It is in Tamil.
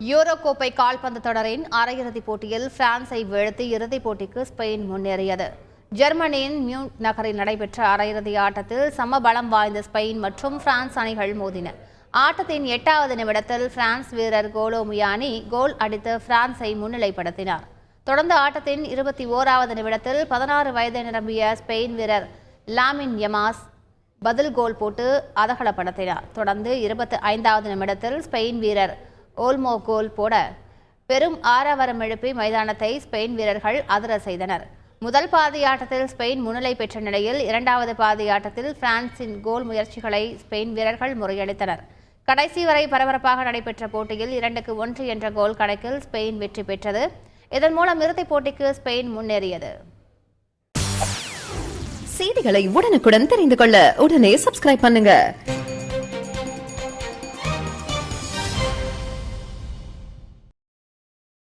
யூரோ கோப்பை கால்பந்து தொடரின் அரையிறுதிப் போட்டியில் பிரான்ஸை வீழ்த்தி இறுதிப் போட்டிக்கு ஸ்பெயின் முன்னேறியது. ஜெர்மனியின் மியூனிக் நகரில் நடைபெற்ற அரையிறுதி ஆட்டத்தில் சமபலம் வாய்ந்த ஸ்பெயின் மற்றும் பிரான்ஸ் அணிகள் மோதின. ஆட்டத்தின் 8வது நிமிடத்தில் பிரான்ஸ் வீரர் கோலோமியானி கோல் அடித்து பிரான்ஸை முன்னிலைப்படுத்தினார். தொடர்ந்து ஆட்டத்தின் 21வது நிமிடத்தில் 16 வயது நிரம்பிய ஸ்பெயின் வீரர் லாமின் யமாஸ் பதில் கோல் போட்டு அதகலப்படுத்தினார். தொடர்ந்து 25வது நிமிடத்தில் ஸ்பெயின் வீரர் ஓல்மோ கோல் போட பெரும் ஆரவாரம் எழுப்பி மைதானத்தை ஸ்பெயின் வீரர்கள் அதிர செய்தனர். முதல் பாதியாட்டத்தில் ஸ்பெயின் முன்னிலை பெற்ற நிலையில் 2வது பாதியாட்டத்தில் பிரான்சின் கோல் முயற்சிகளை ஸ்பெயின் வீரர்கள் முறியடித்தனர். கடைசி வரை பரபரப்பாக நடைபெற்ற போட்டியில் 2-1 என்ற கோல் கணக்கில் ஸ்பெயின் வெற்றி பெற்றது. இதன் மூலம் இறுதிப் போட்டிக்கு ஸ்பெயின் முன்னேறியது. செய்திகளை உடனுக்குடன் தெரிந்து கொள்ள உடனே சப்ஸ்கிரைப் பண்ணுங்க.